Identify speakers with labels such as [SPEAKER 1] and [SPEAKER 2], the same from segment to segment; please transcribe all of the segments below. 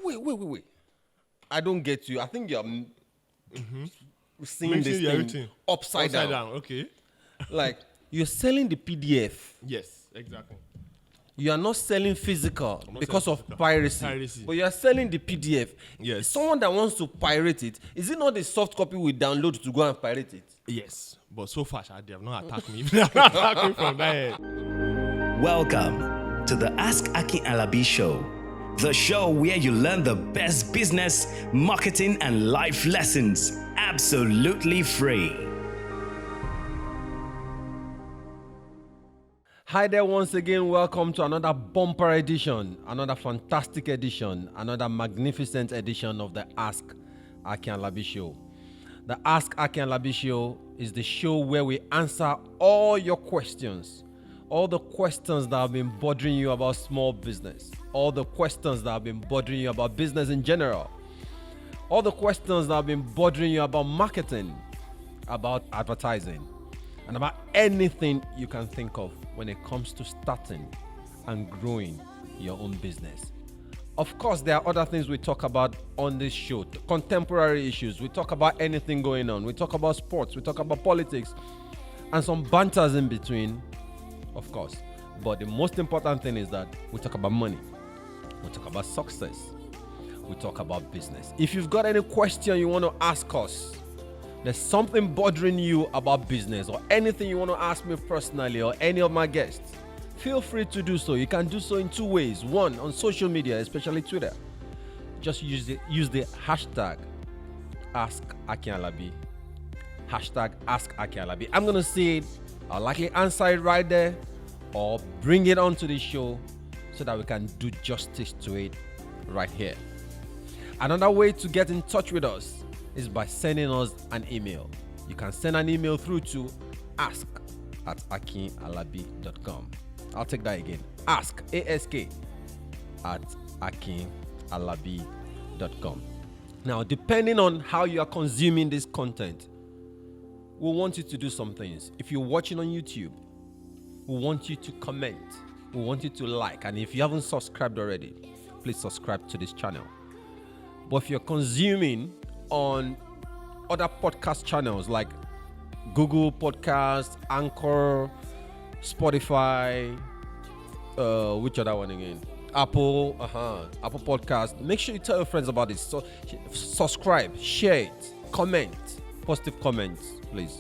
[SPEAKER 1] Wait. I don't get you. I think you're seeing this thing upside down.
[SPEAKER 2] Okay.
[SPEAKER 1] Like, you're selling the PDF.
[SPEAKER 2] Yes, exactly.
[SPEAKER 1] You are not selling physical because of piracy. But you are selling the PDF.
[SPEAKER 2] Yes.
[SPEAKER 1] Someone that wants to pirate it, is it not the soft copy we download to go and pirate it?
[SPEAKER 2] Yes. But so far, they have not attacked me. They have not attacked me from that.
[SPEAKER 3] Welcome to the Ask Akin Alabi Show, the show where you learn the best business, marketing, and life lessons absolutely free.
[SPEAKER 1] Hi there once again. Welcome to another bumper edition, another fantastic edition, another magnificent edition of the Ask Akin Alabi Show. The Ask Akin Alabi Show is the show where we answer all your questions. All the questions that have been bothering you about small business. All the questions that have been bothering you about business in general. All the questions that have been bothering you about marketing, about advertising, and about anything you can think of when it comes to starting and growing your own business. Of course, there are other things we talk about on this show. Contemporary issues. We talk about anything going on. We talk about sports. We talk about politics. And some banters in between. Of course, but the most important thing is that we talk about money, we talk about success, we talk about business. If you've got any question you want to ask us, there's something bothering you about business or anything you want to ask me personally or any of my guests, feel free to do so. You can do so in two ways. One, on social media, especially Twitter. Just use the hashtag Ask Akin Alabi. Hashtag Ask Akin Alabi. I'm going to see it. I'll likely answer it right there or bring it onto the show so that we can do justice to it right here. Another way to get in touch with us is by sending us an email. You can send an email through to ask@akinalabi.com. I'll take that again. ask@akinalabi.com. Now, depending on how you are consuming this content, we want you to do some things. If you're watching on YouTube, we want you to comment. We want you to like. And if you haven't subscribed already, please subscribe to this channel. But if you're consuming on other podcast channels like Google Podcast, Anchor, Spotify, which other one again? Apple Podcast. Make sure you tell your friends about this. So subscribe, share it, comment, positive comments, please.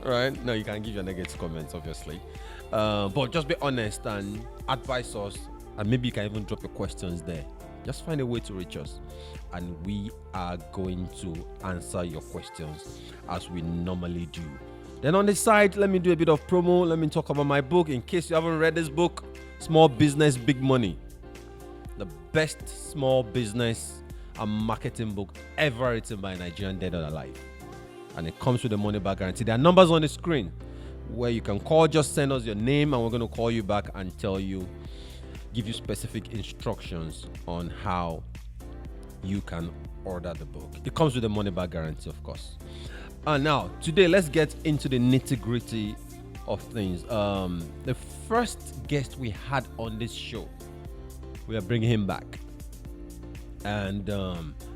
[SPEAKER 1] All right. Now you can give your negative comments, obviously, but just be honest and advise us, and maybe you can even drop your questions there. Just find a way to reach us, and we are going to answer your questions as we normally do. Then on the side, let me do a bit of promo. Let me talk about my book. In case you haven't read this book, Small Business, Big Money, the best small business and marketing book ever written by a Nigerian, dead or alive. And it comes with a money back guarantee. There are numbers on the screen where you can call. Just send us your name and we're going to call you back and give you specific instructions on how you can order the book. It comes with a money back guarantee, of course. And now, today, let's get into the nitty-gritty of things. The first guest we had on this show, we are bringing him back. And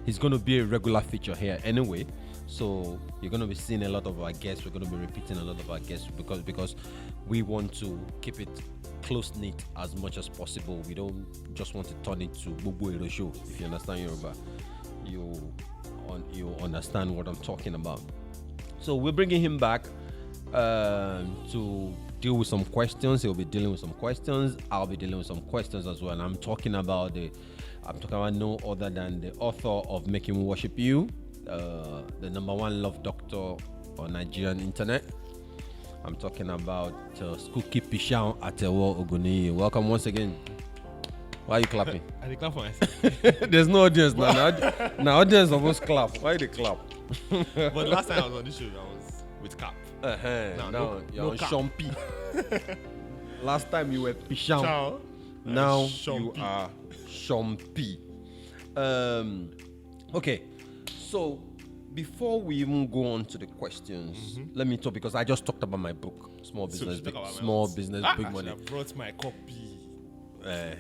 [SPEAKER 1] he's going to be a regular feature here anyway. So you're going to be seeing a lot of our guests. We're going to be repeating a lot of our guests because we want to keep it close-knit as much as possible. We don't just want to turn it to Bubu Ero show. If you understand Yoruba, you understand what I'm talking about. So we're bringing him back to deal with some questions. He'll be dealing with some questions. I'll be dealing with some questions as well. And I'm talking about no other than the author of Making Me Worship You, the number one love doctor on Nigerian internet. I'm talking about Skuki Pishan Atewo Oguni. Welcome once again. Why are you clapping?
[SPEAKER 2] I clap for myself.
[SPEAKER 1] There's no audience now. Now audience almost clap. Why they clap?
[SPEAKER 2] But last time I was on this show, I was with Cap.
[SPEAKER 1] Now you're on Shampi. Last time you were Pishan. Now you are Shampi. Okay, so before we even go on to the questions, let me talk, because I just talked about my book, Small Business, Big Money.
[SPEAKER 2] I brought my copy.
[SPEAKER 1] Are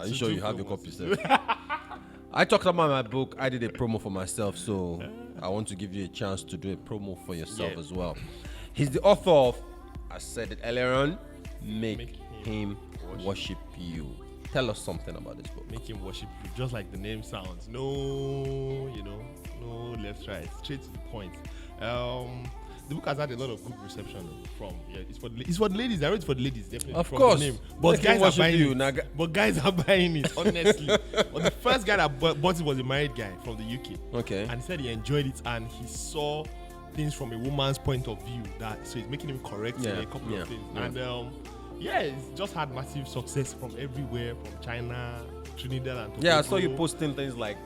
[SPEAKER 1] you sure you have your copy, sir? I talked about my book. I did a promo for myself, so I want to give you a chance to do a promo for yourself as well. He's the author of, I said it earlier on, Make Him Worship You. Tell us something about this book.
[SPEAKER 2] Make him worship you, just like the name sounds. No, no left, right, straight to the point. The book has had a lot of good reception from. It's for the ladies. I wrote it for the ladies, definitely.
[SPEAKER 1] Of
[SPEAKER 2] from
[SPEAKER 1] course,
[SPEAKER 2] the name. But guys are buying
[SPEAKER 1] you.
[SPEAKER 2] it. But guys are buying it, honestly. But the first guy that bought it was a married guy from the UK.
[SPEAKER 1] Okay.
[SPEAKER 2] And he said he enjoyed it and he saw things from a woman's point of view. So it's making him correct a couple of things.
[SPEAKER 1] Yeah.
[SPEAKER 2] And it's just had massive success from everywhere, from China, Trinidad and Tobago.
[SPEAKER 1] Yeah, I saw you posting things like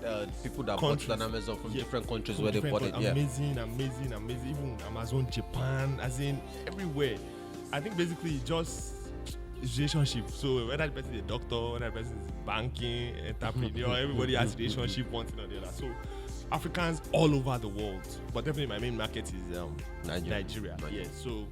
[SPEAKER 1] people that bought it on Amazon from different countries where they bought it.
[SPEAKER 2] Amazing. Even Amazon, Japan, as in everywhere. I think basically just relationship. So whether the person is a doctor, whether the person is banking, entrepreneur, everybody has relationship one thing or the other. So Africans all over the world, but definitely my main market is Nigeria. Yeah, so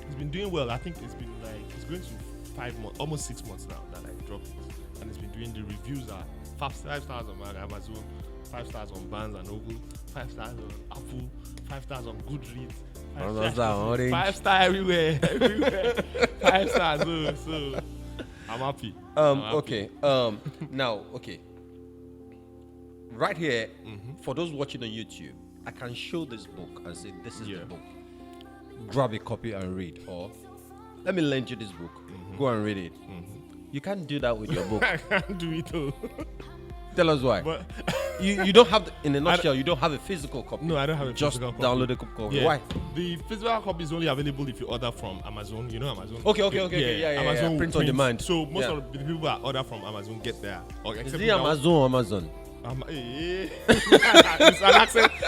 [SPEAKER 2] it's been doing well. I think it's been it's going to 5 months, almost 6 months now that I dropped it. And it's been doing, the reviews are 5 stars on Amazon, 5 stars on Barnes and Noble, 5 stars on Apple, 5 stars on Goodreads, 5 stars everywhere. 5 stars. So I'm happy.
[SPEAKER 1] Okay. Now, okay. Right here, for those watching on YouTube, I can show this book and say, this is the book. Grab a copy and read. Or, let me lend you this book. Go and read it. You can't do that with your book.
[SPEAKER 2] I can't do it too.
[SPEAKER 1] Tell us why. But you don't have, in a nutshell, you don't have a physical copy.
[SPEAKER 2] No, I don't have a physical copy.
[SPEAKER 1] Just download a copy.
[SPEAKER 2] Yeah.
[SPEAKER 1] Why?
[SPEAKER 2] The physical copy is only available if you order from Amazon. You know Amazon?
[SPEAKER 1] Okay. Yeah.
[SPEAKER 2] Amazon
[SPEAKER 1] print on demand.
[SPEAKER 2] So most of the people that order from Amazon get there.
[SPEAKER 1] Is it Amazon or Amazon?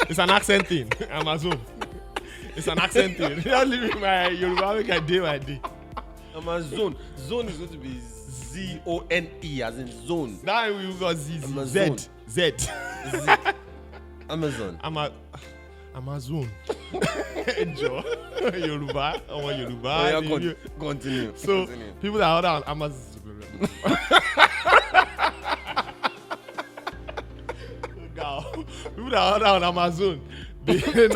[SPEAKER 2] It's an accent thing. Amazon. It's an accent thing. Don't leave me my Yoruba make I day by day.
[SPEAKER 1] Amazon. Zone is going to be ZONE as in zone.
[SPEAKER 2] Now we got Z.
[SPEAKER 1] Amazon.
[SPEAKER 2] Amazon. Enjoy. Yoruba. I want Yoruba.
[SPEAKER 1] Continue.
[SPEAKER 2] So people that order on Amazon. People that order on Amazon, they get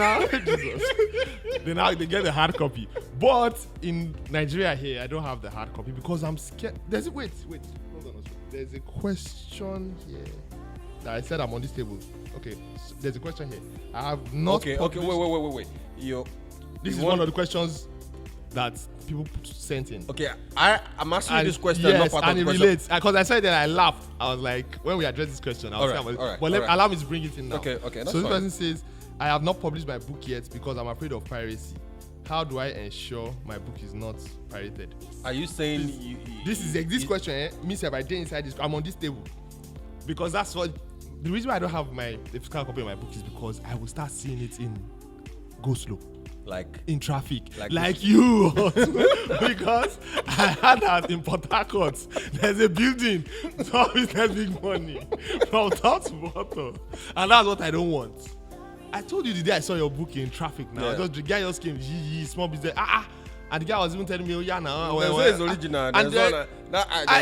[SPEAKER 2] the hard copy. But in Nigeria here, I don't have the hard copy because I'm scared. Wait. Hold on. There's a question here that I said I'm on this table. Okay, so there's a question here. I have not.
[SPEAKER 1] Okay. Wait.
[SPEAKER 2] This is one of the questions that people sent in.
[SPEAKER 1] Okay, I'm asking you this question.
[SPEAKER 2] Yes,
[SPEAKER 1] not part
[SPEAKER 2] and
[SPEAKER 1] of
[SPEAKER 2] it
[SPEAKER 1] the
[SPEAKER 2] relates. Because I said that I laughed. I was like, when we address this question, I was allow me to bring it in now.
[SPEAKER 1] Okay, that's
[SPEAKER 2] so this
[SPEAKER 1] fine.
[SPEAKER 2] person says, I have not published my book yet because I'm afraid of piracy. How do I ensure my book is not pirated?
[SPEAKER 1] Are you saying
[SPEAKER 2] this question? Means if I did inside this, I'm on this table because that's what the reason why I don't have the physical copy of my book is because I will start seeing it in go slow.
[SPEAKER 1] Like
[SPEAKER 2] in traffic, like you, because I had that in Port Harcourt. There's a building, so it's big money from top to bottom, and that's what I don't want. I told you the day I saw your book in traffic. Now, the guy just came, small business, and the guy was even telling me, oh yeah, now
[SPEAKER 1] it's original. There's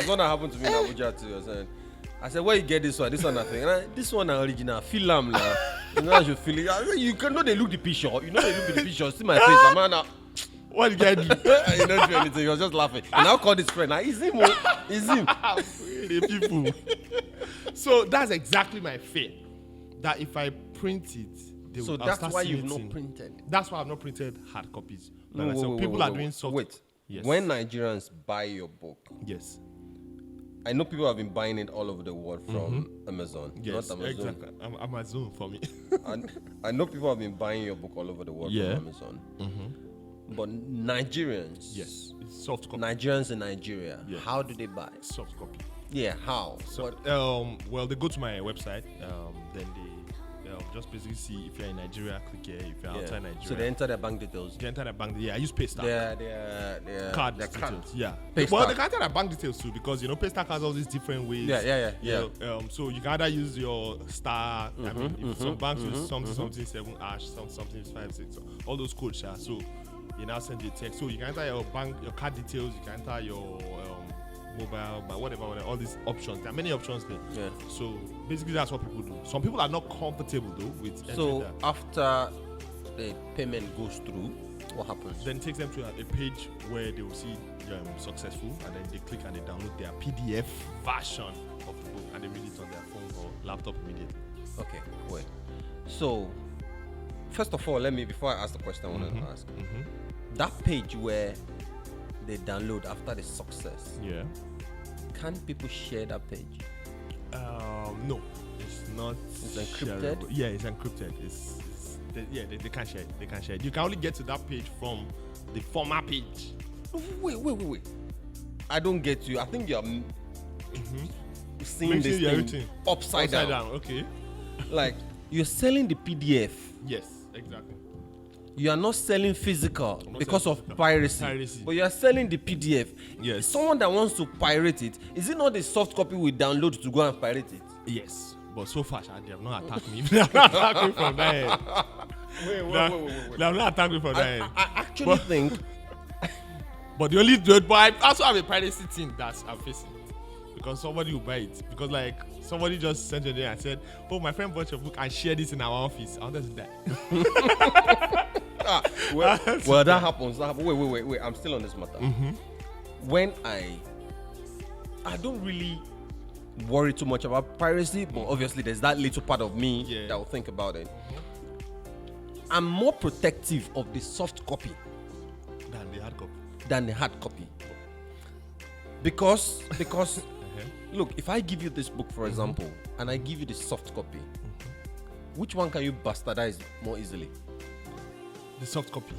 [SPEAKER 1] one that happened to me in Abuja too. I said, where you get this one? This one nothing. This one is original. Feel them now. You know you feel it. I said, you know they look the picture. You know they look the picture. See my face. I'm now.
[SPEAKER 2] What did you do?
[SPEAKER 1] You don't do anything. He was just laughing. And I'll call this friend. Now, is him.
[SPEAKER 2] The people. So that's exactly my fear. That if I print it,
[SPEAKER 1] so that's why you've not printed.
[SPEAKER 2] That's why I've not printed hard copies.
[SPEAKER 1] People
[SPEAKER 2] are doing soft.
[SPEAKER 1] Wait. Yes. When Nigerians buy your book,
[SPEAKER 2] yes.
[SPEAKER 1] I know people have been buying it all over the world from Amazon.
[SPEAKER 2] Yes,
[SPEAKER 1] not Amazon.
[SPEAKER 2] exactly. Amazon for me.
[SPEAKER 1] And I know people have been buying your book all over the world from Amazon. But Nigerians,
[SPEAKER 2] yes, it's soft copy.
[SPEAKER 1] Nigerians in Nigeria, how do they buy?
[SPEAKER 2] Soft copy.
[SPEAKER 1] Yeah, how?
[SPEAKER 2] So, well, they go to my website. Then they just basically see if you're in Nigeria, click here. If you're outside Nigeria,
[SPEAKER 1] so they enter their bank details.
[SPEAKER 2] They enter their bank. Yeah, I use Paystack.
[SPEAKER 1] Their
[SPEAKER 2] card details. Yeah.
[SPEAKER 1] Paystack.
[SPEAKER 2] Well, they can enter their bank details too because Paystack has all these different ways.
[SPEAKER 1] Yeah.
[SPEAKER 2] So you can either use your star. I mean, if some banks use something 7 hash, something 5 6, all those codes. So you now send you a text. So you can enter your bank, your card details. You can enter your mobile, by whatever, all these options. There are many options there.
[SPEAKER 1] Yeah.
[SPEAKER 2] So basically, that's what people do. Some people are not comfortable though with entering
[SPEAKER 1] So
[SPEAKER 2] that.
[SPEAKER 1] after the payment goes through, what happens?
[SPEAKER 2] Then it takes them to a page where they will see successful, and then they click and they download their PDF version of the book and they read it on their phone or laptop immediately.
[SPEAKER 1] Okay, wait. So, first of all, before I ask the question I wanted to ask, that page where they download after the success,
[SPEAKER 2] Yeah.
[SPEAKER 1] can people share that page?
[SPEAKER 2] No, it's not.
[SPEAKER 1] It's encrypted?
[SPEAKER 2] shareable. Yeah, it's encrypted. They can't share it. They can't share it. You can only get to that page from the former page.
[SPEAKER 1] Wait. I don't get you. I think you're seeing
[SPEAKER 2] Mixing
[SPEAKER 1] this
[SPEAKER 2] everything.
[SPEAKER 1] thing upside down.
[SPEAKER 2] Okay.
[SPEAKER 1] Like, you're selling the PDF.
[SPEAKER 2] Yes, exactly.
[SPEAKER 1] You are not selling physical
[SPEAKER 2] not
[SPEAKER 1] because
[SPEAKER 2] selling
[SPEAKER 1] of
[SPEAKER 2] physical.
[SPEAKER 1] piracy,
[SPEAKER 2] Piracy.
[SPEAKER 1] but you are selling the PDF.
[SPEAKER 2] Yes.
[SPEAKER 1] Someone that wants to pirate it, is it not the soft copy we download to go and pirate it?
[SPEAKER 2] Yes, but so far, they have not attacked me. They have not attacked me from that end.
[SPEAKER 1] Wait.
[SPEAKER 2] They have not attacked me from that end.
[SPEAKER 1] I actually think
[SPEAKER 2] But the only but I also have a piracy thing that I'm facing. Because somebody will buy it. Because like somebody just sent it in and said, "Oh, my friend bought your book and shared this in our office." I wanted to die.
[SPEAKER 1] well, that happens. Wait. I'm still on this matter. When I don't really worry too much about piracy, but obviously there's that little part of me that will think about it. I'm more protective of the soft copy
[SPEAKER 2] Than the hard copy.
[SPEAKER 1] because look, if I give you this book, for example, and I give you the soft copy, which one can you bastardize more easily?
[SPEAKER 2] The soft copy.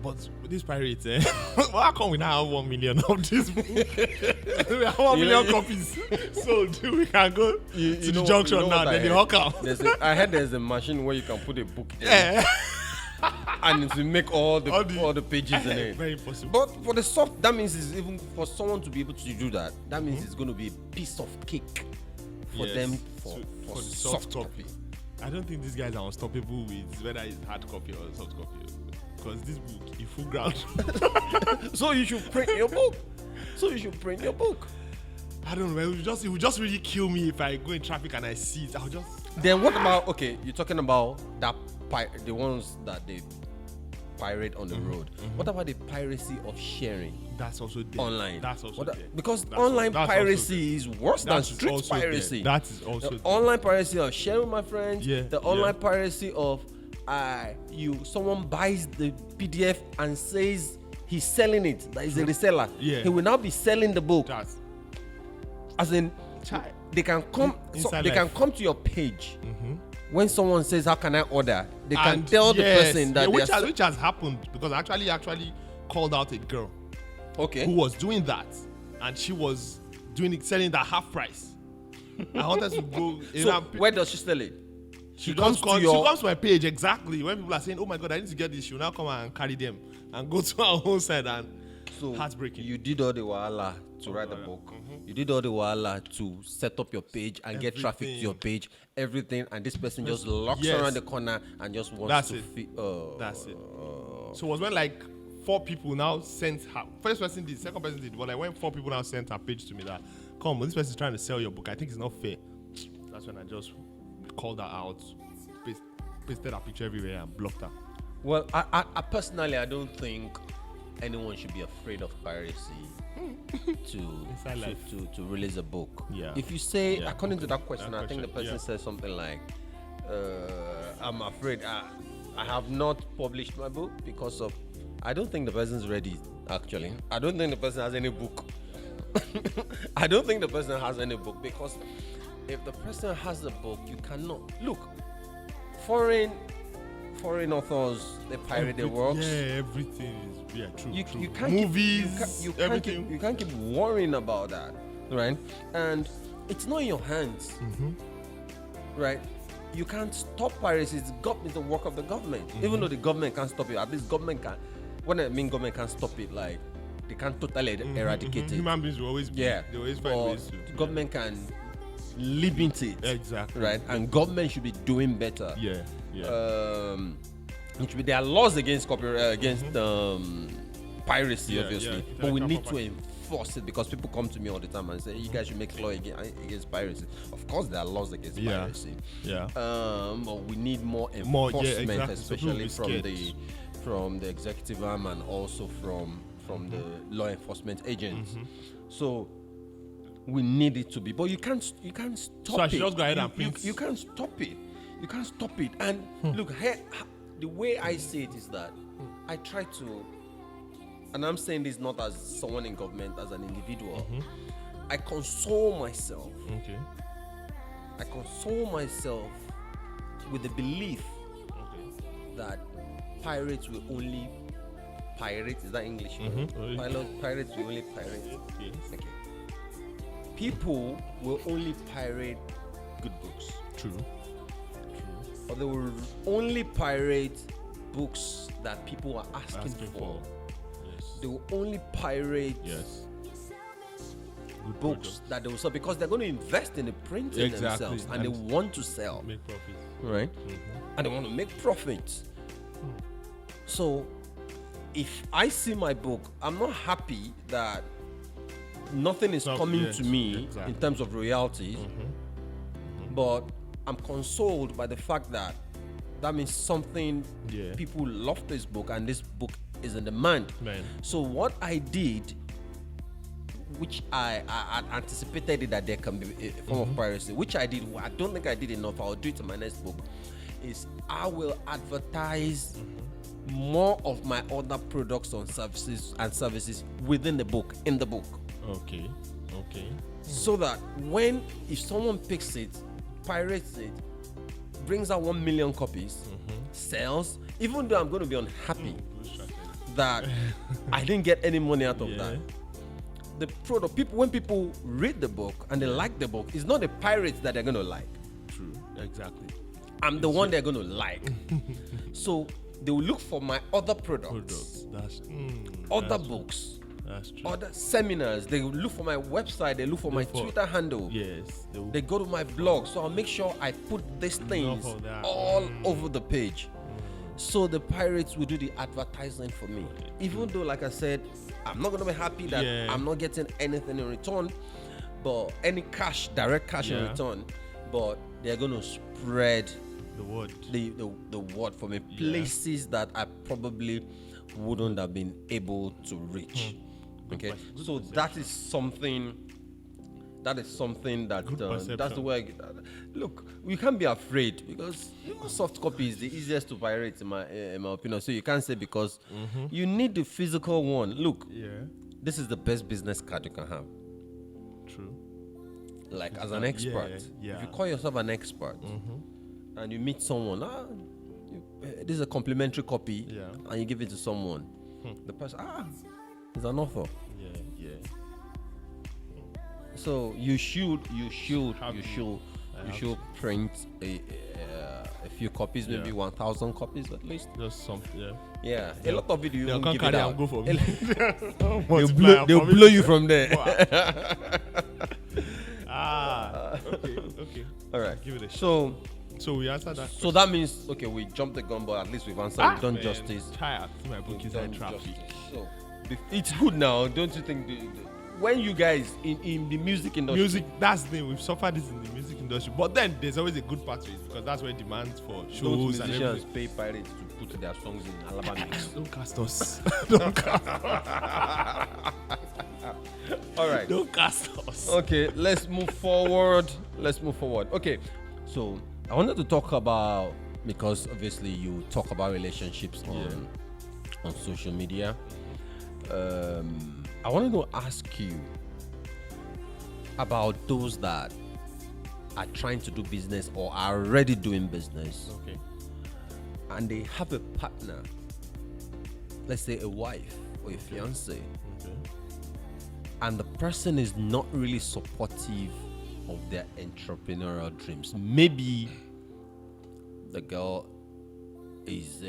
[SPEAKER 2] But with this pirates, well, how come we now have 1 million of this book? We have 1 million copies. So we can go to the junction now, then the hawker.
[SPEAKER 1] I heard there's a machine where you can put a book in.
[SPEAKER 2] Yeah.
[SPEAKER 1] And it will make all the pages in it.
[SPEAKER 2] Very possible.
[SPEAKER 1] But for the soft, that means it's even for someone to be able to do that. That means it's going to be a piece of cake for them for
[SPEAKER 2] the
[SPEAKER 1] soft copy.
[SPEAKER 2] I don't think these guys are unstoppable with whether it's hard copy or soft copy. Because this book is full ground.
[SPEAKER 1] So you should print your book.
[SPEAKER 2] I don't know. It would just really kill me if I go in traffic and I see it. I'll just.
[SPEAKER 1] Then what about, okay, you're talking about that the ones that they pirate on the road. What about the piracy of sharing?
[SPEAKER 2] That's also there.
[SPEAKER 1] Online.
[SPEAKER 2] That's also there.
[SPEAKER 1] Because
[SPEAKER 2] That's
[SPEAKER 1] online
[SPEAKER 2] that's
[SPEAKER 1] piracy is worse than
[SPEAKER 2] That is
[SPEAKER 1] street
[SPEAKER 2] also there.
[SPEAKER 1] piracy.
[SPEAKER 2] That is also
[SPEAKER 1] The
[SPEAKER 2] there.
[SPEAKER 1] online piracy of sharing with my friends.
[SPEAKER 2] Yeah,
[SPEAKER 1] The online piracy of someone buys the PDF and says he's selling it. That is a reseller.
[SPEAKER 2] Yeah.
[SPEAKER 1] He will now be selling the book.
[SPEAKER 2] That's
[SPEAKER 1] As in,
[SPEAKER 2] Chai.
[SPEAKER 1] they can come.
[SPEAKER 2] Inside
[SPEAKER 1] They can
[SPEAKER 2] life.
[SPEAKER 1] come to your page. When someone says, "How can I order?" They can
[SPEAKER 2] And
[SPEAKER 1] tell the
[SPEAKER 2] yes,
[SPEAKER 1] person that
[SPEAKER 2] which has happened because I actually called out a girl
[SPEAKER 1] okay.
[SPEAKER 2] who was doing that, and she was selling that half price. I wanted to go.
[SPEAKER 1] So where does she sell it?
[SPEAKER 2] She
[SPEAKER 1] comes
[SPEAKER 2] comes
[SPEAKER 1] to your-
[SPEAKER 2] she comes to my page exactly when people are saying, "Oh my God, I need to get this." She will now come and carry them and go to our own side and
[SPEAKER 1] So
[SPEAKER 2] heartbreaking.
[SPEAKER 1] you did all the wahala to write the book. You did all the wahala to set up your page and get traffic to your page, everything, and this person just locks
[SPEAKER 2] Yes.
[SPEAKER 1] around the corner and just wants
[SPEAKER 2] That's
[SPEAKER 1] to
[SPEAKER 2] it. That's it. So it was when like 4 people now sent her. First person did, second person did. But like when 4 people now sent her page to me that, "Come, this person is trying to sell your book. I think it's not fair." That's when I just called her out, pasted her picture everywhere and blocked her.
[SPEAKER 1] Well, I personally, I don't think anyone should be afraid of piracy
[SPEAKER 2] Inside life.
[SPEAKER 1] to release a book.
[SPEAKER 2] Yeah.
[SPEAKER 1] If you say,
[SPEAKER 2] Yeah.
[SPEAKER 1] according to that question, I think the
[SPEAKER 2] question,
[SPEAKER 1] person
[SPEAKER 2] yeah.
[SPEAKER 1] says something like, "I'm afraid I have not published my book because of." I don't think the person's ready. Actually, I don't think the person has any book. I don't think the person has any book because if the person has a book, you cannot look. Foreign authors, they pirate their works.
[SPEAKER 2] Yeah, everything is true.
[SPEAKER 1] You
[SPEAKER 2] true.
[SPEAKER 1] can't
[SPEAKER 2] Movies, everything.
[SPEAKER 1] you can't keep worrying about that, right? And it's not in your hands, right? You can't stop piracy. It's the work of the government. Even though the government can't stop it, at least government can. When I mean government can't stop it, like they can't totally eradicate it.
[SPEAKER 2] Human beings will always be.
[SPEAKER 1] Yeah,
[SPEAKER 2] They always find
[SPEAKER 1] but
[SPEAKER 2] ways to.
[SPEAKER 1] the government can limit it,
[SPEAKER 2] Exactly.
[SPEAKER 1] right? And government should be doing better.
[SPEAKER 2] Yeah.
[SPEAKER 1] It should be there are laws against piracy,
[SPEAKER 2] Yeah,
[SPEAKER 1] obviously,
[SPEAKER 2] yeah.
[SPEAKER 1] but we need to force it because people come to me all the time and say, you guys should make law against piracy. Of course, there are laws against piracy.
[SPEAKER 2] Yeah.
[SPEAKER 1] But we need more
[SPEAKER 2] More, yeah,
[SPEAKER 1] enforcement,
[SPEAKER 2] exactly. So
[SPEAKER 1] especially
[SPEAKER 2] people be
[SPEAKER 1] from the executive arm and also from the law enforcement agents. So we need it to be, but you can't stop
[SPEAKER 2] So I should
[SPEAKER 1] it.
[SPEAKER 2] just go ahead and print.
[SPEAKER 1] You can't stop it. You can't stop it. And look, the way I see it is that I try to, and I'm saying this not as someone in government, as an individual. I console myself.
[SPEAKER 2] Okay.
[SPEAKER 1] I console myself with the belief that pirates will only pirate. Is that English? Pirates will only pirate.
[SPEAKER 2] Yes.
[SPEAKER 1] Okay. People will only pirate good books.
[SPEAKER 2] True.
[SPEAKER 1] Or they will only pirate books that people are asking for.
[SPEAKER 2] Yes.
[SPEAKER 1] They will only pirate
[SPEAKER 2] Yes. Good
[SPEAKER 1] books
[SPEAKER 2] products.
[SPEAKER 1] that they will sell because they're going to invest in the printing themselves and they want to sell.
[SPEAKER 2] Make profit.
[SPEAKER 1] Right? And they want to make profits. So if I see my book, I'm not happy that nothing is coming to me in terms of royalties, but I'm consoled by the fact that means something people love this book and this book is in demand.
[SPEAKER 2] Man.
[SPEAKER 1] So what I did, which I anticipated that there can be a form of piracy, which I did. I don't think I did enough. I'll do it in my next book. Is I will advertise more of my other products and services within the book, in the book.
[SPEAKER 2] Okay.
[SPEAKER 1] So that if someone picks it, pirates it, brings out 1 million copies, sells, even though I'm going to be unhappy that I didn't get any money out of that. The product, when people read the book and they like the book, it's not the pirates that they're going to like.
[SPEAKER 2] True. Exactly.
[SPEAKER 1] I'm the one they're going to like. So they will look for my other products. Other books.
[SPEAKER 2] That's true.
[SPEAKER 1] Other seminars. They will look for my website. They look for my Twitter handle.
[SPEAKER 2] Yes.
[SPEAKER 1] They go to my blog. So I'll make sure I put these things all over the page. So the pirates will do the advertising for me. Even though, like I said, I'm not going to be happy that I'm not getting anything in return, but any direct cash in return, but they're going to spread
[SPEAKER 2] the word.
[SPEAKER 1] The word for me. Places that I probably wouldn't have been able to reach. Okay, so that is something that that's the way look, we can't be afraid because soft copy is the easiest to pirate in my opinion. So you can't say because you need the physical one. Look, this is the best business card you can have.
[SPEAKER 2] True.
[SPEAKER 1] Like as an expert, if you call yourself an expert and you meet someone, this is a complimentary copy, and you give it to someone, the person is an offer. So you should print a few copies, maybe 1,000 copies at least.
[SPEAKER 2] Just something.
[SPEAKER 1] Yeah, a lot of it you
[SPEAKER 2] They'll
[SPEAKER 1] won't give it out.
[SPEAKER 2] go for me.
[SPEAKER 1] They'll blow you from there.
[SPEAKER 2] Okay.
[SPEAKER 1] All right.
[SPEAKER 2] Give it a
[SPEAKER 1] shot.
[SPEAKER 2] So we answered that.
[SPEAKER 1] So that means we jumped the gun, but at least we've answered. We've done justice.
[SPEAKER 2] Tired. My book is in traffic.
[SPEAKER 1] So it's good now, don't you think? When you guys in the music industry,
[SPEAKER 2] that's the thing. We've suffered this in the music industry, but then there's always a good part to it because that's where demand for shows and
[SPEAKER 1] musicians pay pirates to put their songs in Alaba mix.
[SPEAKER 2] Don't cast us. Don't cast us.
[SPEAKER 1] All right.
[SPEAKER 2] Don't cast us.
[SPEAKER 1] Okay, let's move forward. Okay, so I wanted to talk about, because obviously you talk about relationships on social media. I wanted to ask you about those that are trying to do business or are already doing business.
[SPEAKER 2] Okay.
[SPEAKER 1] And they have a partner, let's say a wife or a fiance, and the person is not really supportive of their entrepreneurial dreams. Maybe the girl is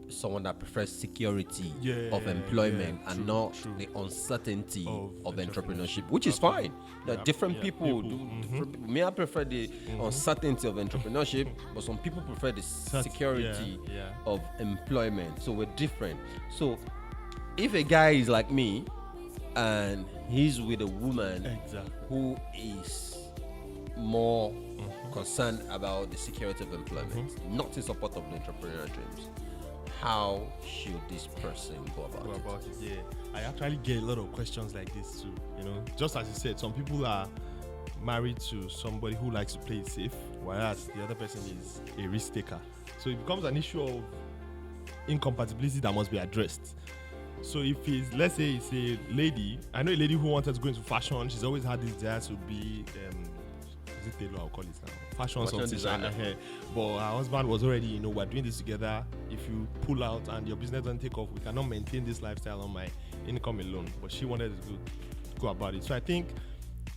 [SPEAKER 1] someone that prefers security of employment and not the uncertainty of entrepreneurship, which is fine. There are different people. Different people. Me, I prefer the uncertainty of entrepreneurship, but some people prefer the security of employment. So we're different. So if a guy is like me, and he's with a woman
[SPEAKER 2] Exactly.
[SPEAKER 1] who is more concerned about the security of employment, not in support of the entrepreneurial dreams, how should this person go about it?
[SPEAKER 2] Yeah, I actually get a lot of questions like this too. Just as you said, some people are married to somebody who likes to play it safe, whereas the other person is a risk taker. So it becomes an issue of incompatibility that must be addressed. So if it's, let's say it's a lady, I know a lady who wanted to go into fashion. She's always had this desire to be, is it tailor? I'll call it now. Fashion
[SPEAKER 1] designer.
[SPEAKER 2] But her husband was already, we're doing this together. If you pull out and your business doesn't take off, we cannot maintain this lifestyle on my income alone. But she wanted to go about it. So I think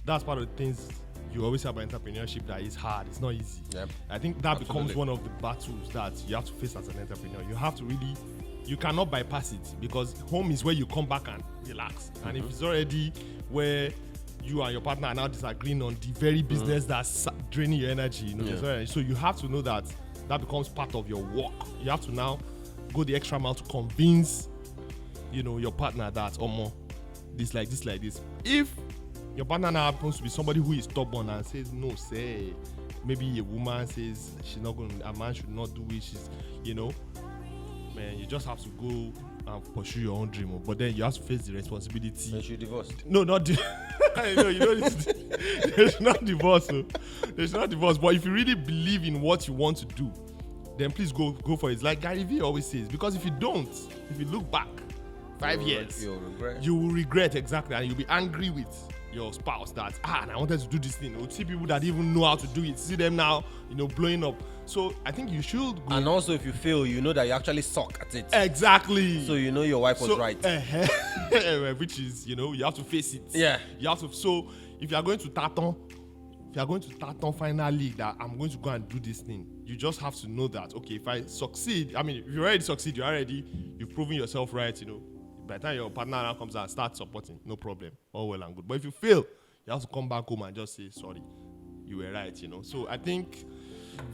[SPEAKER 2] that's part of the things you always have about entrepreneurship, that is hard. It's not easy.
[SPEAKER 1] Yep.
[SPEAKER 2] I think that
[SPEAKER 1] Absolutely.
[SPEAKER 2] becomes one of the battles that you have to face as an entrepreneur. You have to really, you cannot bypass it, because home is where you come back and relax. And if it's already where you and your partner are now disagreeing on the very business that's draining your energy, so you have to know that becomes part of your work. You have to now go the extra mile to convince, your partner that, more this like this like this. If your partner now happens to be somebody who is stubborn and says no, say maybe a woman says she's not going, a man should not do it, she's, man, you just have to go and pursue your own dream. But then you have to face the responsibility.
[SPEAKER 1] Then she divorced.
[SPEAKER 2] No, not there's not divorce. There's not divorce. But if you really believe in what you want to do, then please go for it. It's like Gary Vee always says, because if you don't, if you look back 5 years,
[SPEAKER 1] You'll regret.
[SPEAKER 2] you will regret, exactly, and you'll be angry with your spouse that and I wanted to do this thing. You'll see people that even know how to do it, see them now, blowing up. So I think you should go.
[SPEAKER 1] And also, if you fail, you know that you actually suck at it.
[SPEAKER 2] Exactly.
[SPEAKER 1] So you know your wife was right.
[SPEAKER 2] Which is, you have to face it.
[SPEAKER 1] Yeah.
[SPEAKER 2] You have to. So if you are going to Taton, finally, that I'm going to go and do this thing, you just have to know that, okay, if I succeed, I mean, if you already succeed, you've proven yourself right, By the time your partner now comes and starts supporting, no problem, all well and good. But if you fail, you have to come back home and just say, sorry, you were right, So I think...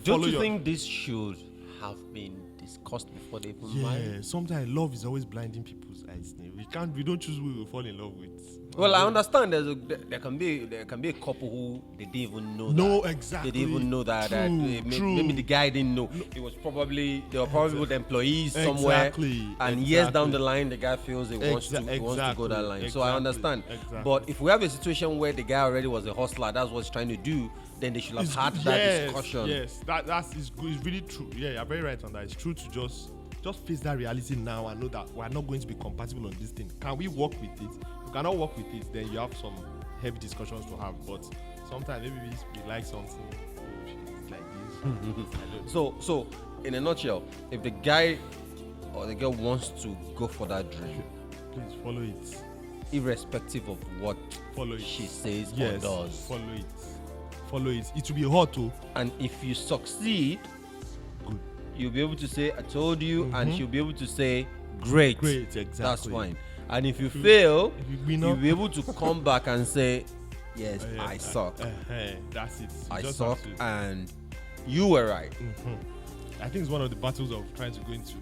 [SPEAKER 1] Don't you think this should have been discussed before they even marry?
[SPEAKER 2] Yeah, sometimes love is always blinding people's eyes. We don't choose who we fall in love with.
[SPEAKER 1] Well, I understand there can be a couple who they didn't even know.
[SPEAKER 2] No,
[SPEAKER 1] that.
[SPEAKER 2] exactly.
[SPEAKER 1] They didn't even know that.
[SPEAKER 2] True.
[SPEAKER 1] Maybe the guy didn't know. They were probably with employees somewhere.
[SPEAKER 2] Exactly.
[SPEAKER 1] And years down the line, the guy feels he wants to go that line. So I understand.
[SPEAKER 2] Exactly.
[SPEAKER 1] But if we have a situation where the guy already was a hustler, that's what he's trying to do, then they should have had that discussion.
[SPEAKER 2] Yes, that's good. It's really true. Yeah, you're very right on that. It's true to just face that reality now and know that we're not going to be compatible on this thing. Can we work with it? If you cannot work with it, then you have some heavy discussions to have. But sometimes maybe we like something. It's like this.
[SPEAKER 1] So in a nutshell, if the guy or the girl wants to go for that dream,
[SPEAKER 2] Please follow it.
[SPEAKER 1] irrespective of what
[SPEAKER 2] Follow it.
[SPEAKER 1] she says
[SPEAKER 2] Yes,
[SPEAKER 1] or does,
[SPEAKER 2] follow it. It will be hot too.
[SPEAKER 1] and if you succeed,
[SPEAKER 2] Good.
[SPEAKER 1] you'll be able to say I told you, and she'll be able to say great,
[SPEAKER 2] Exactly.
[SPEAKER 1] that's fine. And if you fail,
[SPEAKER 2] win
[SPEAKER 1] you'll
[SPEAKER 2] up,
[SPEAKER 1] be able to come back and say yes, I suck,
[SPEAKER 2] that's it. You
[SPEAKER 1] I
[SPEAKER 2] just
[SPEAKER 1] suck,
[SPEAKER 2] have to-
[SPEAKER 1] and you were right.
[SPEAKER 2] I think it's one of the battles of trying to go into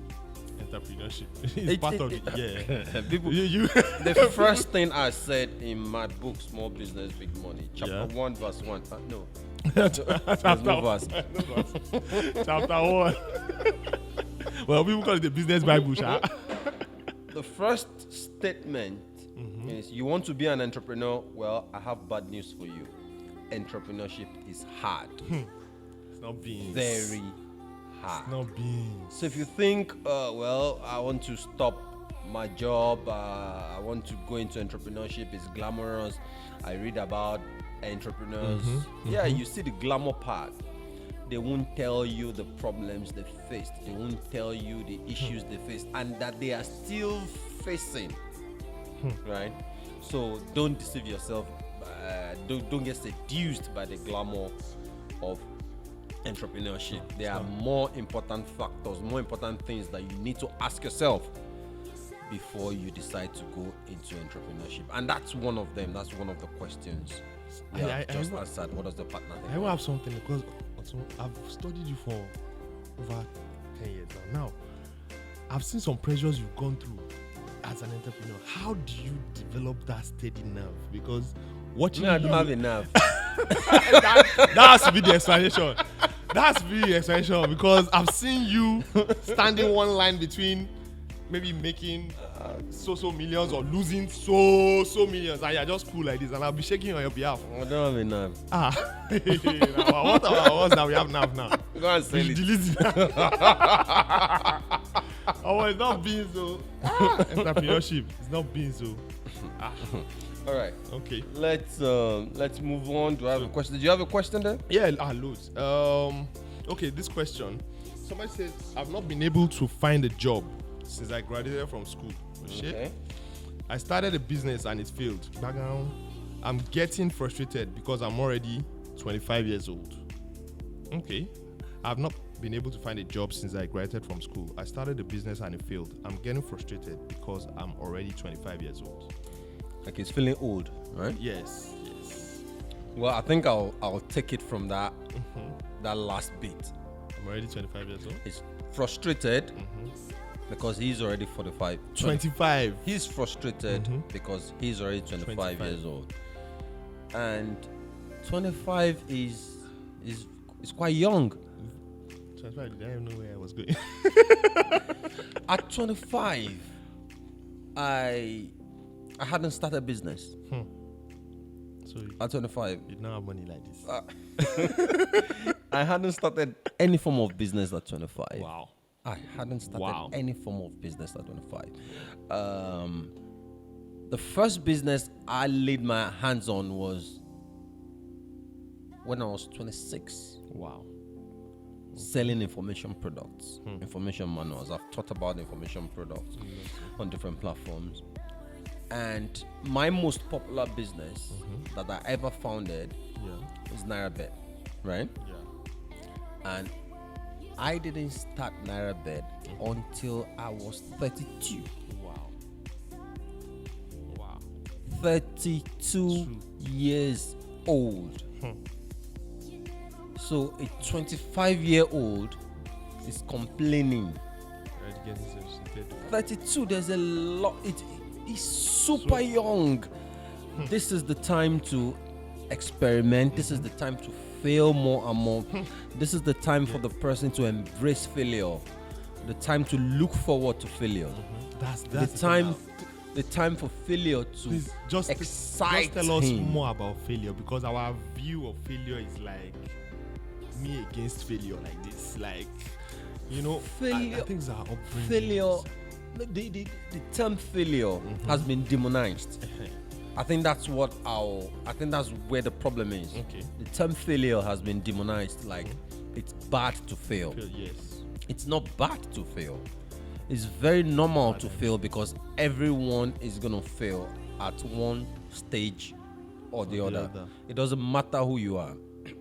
[SPEAKER 2] entrepreneurship. It's part of it. Yeah.
[SPEAKER 1] People,
[SPEAKER 2] You
[SPEAKER 1] the first thing I said in my book, Small Business, Big Money, chapter
[SPEAKER 2] Yeah.
[SPEAKER 1] 1, verse 1. No.
[SPEAKER 2] Chapter
[SPEAKER 1] no verse.
[SPEAKER 2] Chapter 1. Well, people call it the business Bible, sha.
[SPEAKER 1] The first statement is you want to be an entrepreneur? Well, I have bad news for you. Entrepreneurship is hard.
[SPEAKER 2] It's not beans.
[SPEAKER 1] Very hard.
[SPEAKER 2] It's not beans.
[SPEAKER 1] So if you think, well, I want to stop my job, I want to go into entrepreneurship, it's glamorous. I read about entrepreneurs. Yeah, you see the glamour part. They won't tell you the problems they faced. They won't tell you the issues they faced and that they are still facing. Right? So don't deceive yourself. Don't get seduced by the glamour of entrepreneurship. There are more important factors, more important things that you need to ask yourself before you decide to go into entrepreneurship. And that's one of them. That's one of the questions.
[SPEAKER 2] I
[SPEAKER 1] Just answered. What does the partner think?
[SPEAKER 2] I will have something because I've studied you for over 10 years now. I've seen some pressures you've gone through. as an entrepreneur, how do you develop that steady nerve? Because watching
[SPEAKER 1] I don't
[SPEAKER 2] you,
[SPEAKER 1] have enough.
[SPEAKER 2] that has to be the explanation. That has to be the explanation, because I've seen you standing one line between maybe making so millions or losing so millions, and you're just cool like this, and I'll be shaking on your behalf.
[SPEAKER 1] I don't have enough.
[SPEAKER 2] What about us that we have now?
[SPEAKER 1] Go and sell it.
[SPEAKER 2] Delete it. Oh, it's not being so. Entrepreneurship, it's not being so.
[SPEAKER 1] All right.
[SPEAKER 2] Okay.
[SPEAKER 1] Let's move on. Do I have a question? Did you have a question there?
[SPEAKER 2] Yeah, loads. Okay, this question. Somebody says, I've not been able to find a job since I graduated from school.
[SPEAKER 1] Okay.
[SPEAKER 2] I started a business and it failed. Background. I'm getting frustrated because I'm already 25 years old. Okay. I've not been able to find a job since I graduated from school. I started a business and it failed. I'm getting frustrated because I'm already 25 years old.
[SPEAKER 1] Like he's feeling old, right?
[SPEAKER 2] Yes.
[SPEAKER 1] Well, I think I'll take it from that last bit.
[SPEAKER 2] I'm already 25 years old.
[SPEAKER 1] He's frustrated because he's already 45.
[SPEAKER 2] 25.
[SPEAKER 1] He's frustrated because he's already 25 years old. And 25 is quite young.
[SPEAKER 2] 25, I didn't know where I was going.
[SPEAKER 1] At 25, I hadn't started a business.
[SPEAKER 2] So
[SPEAKER 1] At 25.
[SPEAKER 2] you don't have money like this.
[SPEAKER 1] I hadn't started any form of business at 25.
[SPEAKER 2] Wow.
[SPEAKER 1] I hadn't started any form of business at 25. The first business I laid my hands on was when I was 26.
[SPEAKER 2] Wow.
[SPEAKER 1] Selling information products, information manuals. I've taught about information products on different platforms. And my most popular business that I ever founded was NairaBet, right?
[SPEAKER 2] Yeah.
[SPEAKER 1] And I didn't start NairaBet until I was 32.
[SPEAKER 2] Wow.
[SPEAKER 1] 32 years old. So a 25-year-old is complaining. 32, there's a lot. It's super young. This is the time to experiment. This is the time to fail more and more. This is the time for the person to embrace failure. The time to look forward to failure.
[SPEAKER 2] That's
[SPEAKER 1] the time for failure to
[SPEAKER 2] Please, just
[SPEAKER 1] excite
[SPEAKER 2] tell us
[SPEAKER 1] him.
[SPEAKER 2] more about failure, because our view of failure is like me against failure, like this, like, you know,
[SPEAKER 1] Failure.
[SPEAKER 2] I think it's our upbringing.
[SPEAKER 1] Failure, the term failure has been demonized. I think that's where the problem is.
[SPEAKER 2] Okay.
[SPEAKER 1] The term failure has been demonized. Like it's bad to fail.
[SPEAKER 2] Yes.
[SPEAKER 1] It's not bad to fail. It's very normal to fail, because everyone is gonna fail at one stage or the other. It doesn't matter who you are.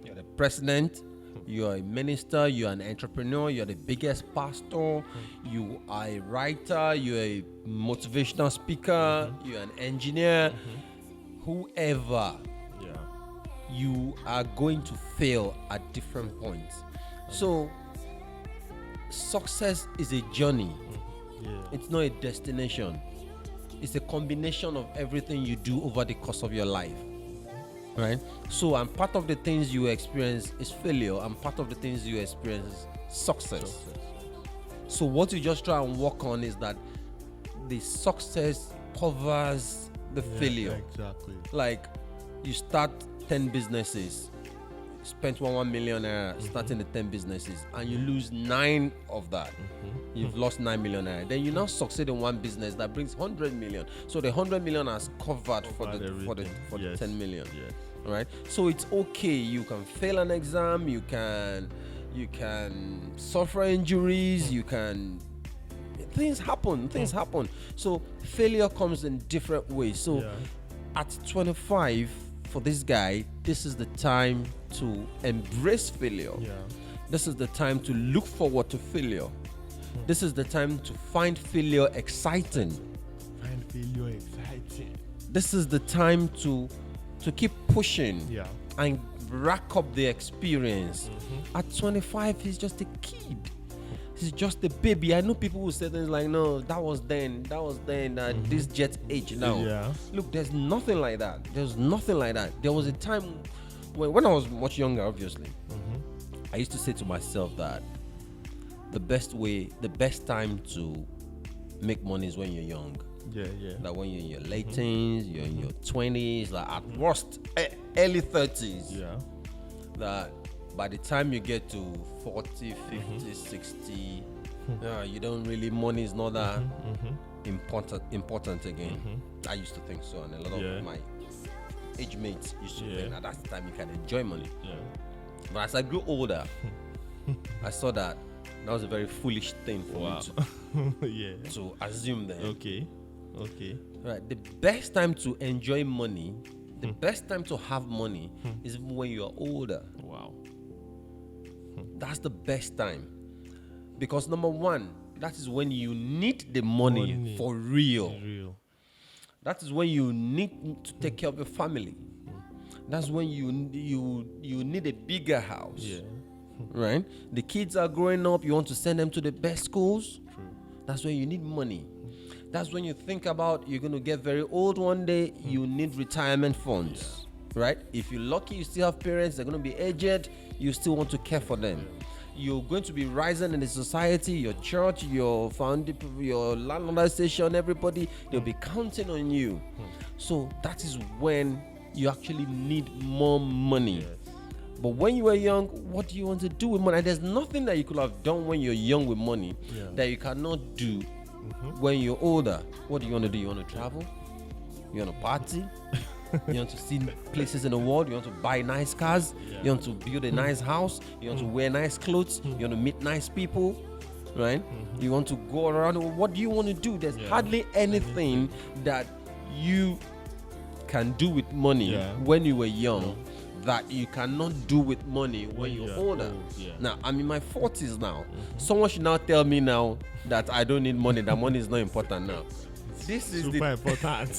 [SPEAKER 1] You're the president, you're a minister, you're an entrepreneur, you're the biggest pastor, you are a writer, you're a motivational speaker, you're an engineer, whoever, you are going to fail at different points. So success is a journey. It's not a destination. It's a combination of everything you do over the course of your life. Right? So, and part of the things you experience is failure, and part of the things you experience is success. So what you just try and work on is that the success covers the failure.
[SPEAKER 2] Exactly.
[SPEAKER 1] Like you start 10 businesses, spent 1 million naira starting the 10 businesses, and you lose 9 of that. You've lost 9 million naira. Then you now succeed in one business that brings 100 million. So the 100 million has covered for the 10 million.
[SPEAKER 2] Yes.
[SPEAKER 1] Right? So it's okay. You can fail an exam. You can suffer injuries. You can. Things happen. So failure comes in different ways. So at 25, for this guy, this is the time to embrace failure. This is the time to look forward to failure. This is the time to find failure exciting. This is the time to keep pushing and rack up the experience. At 25, he's just a kid. He's just a baby. I know people who say things like, no, that was then, this jet age now.
[SPEAKER 2] Yeah.
[SPEAKER 1] Look, there's nothing like that. There's nothing like that. There was a time when I was much younger, obviously, I used to say to myself that the best time to make money is when you're young.
[SPEAKER 2] Yeah.
[SPEAKER 1] That when you're in your late teens, you're in your 20s, like at worst, early 30s.
[SPEAKER 2] Yeah.
[SPEAKER 1] That by the time you get to 40, 50, 60, you don't really, money is not that important again. I used to think so, and a lot of my age mates used to think that that's the time you can enjoy money.
[SPEAKER 2] Yeah.
[SPEAKER 1] But as I grew older, I saw that was a very foolish thing for me to assume that.
[SPEAKER 2] Okay.
[SPEAKER 1] Right. The best time to enjoy money, the best time to have money is when you are older.
[SPEAKER 2] Wow.
[SPEAKER 1] That's the best time. Because number one, that is when you need the money for real. That is when you need to take care of your family. That's when you need a bigger house.
[SPEAKER 2] Yeah.
[SPEAKER 1] Right? The kids are growing up, you want to send them to the best schools.
[SPEAKER 2] True.
[SPEAKER 1] That's when you need money. That's when you think about you're going to get very old one day, you need retirement funds. Right? If you're lucky, you still have parents, they're going to be aged, you still want to care for them. You're going to be rising in the society, your church, your landlord station, everybody, they'll be counting on you. So that is when you actually need more money.
[SPEAKER 2] Yes.
[SPEAKER 1] But when you were young, what do you want to do with money? There's nothing that you could have done when you're young with money that you cannot do when you're older. What do you want to do? You want to travel? You want to party? You want to see places in the world? You want to buy nice cars? You want to build a nice house? You want to wear nice clothes? You want to meet nice people? Right? You want to go around? What do you want to do? There's hardly anything that you can do with money when you were young that you cannot do with money when you're older. Now, I'm in my 40s now. Someone should now tell me now that I don't need money, that money is not important now. This is
[SPEAKER 2] super important.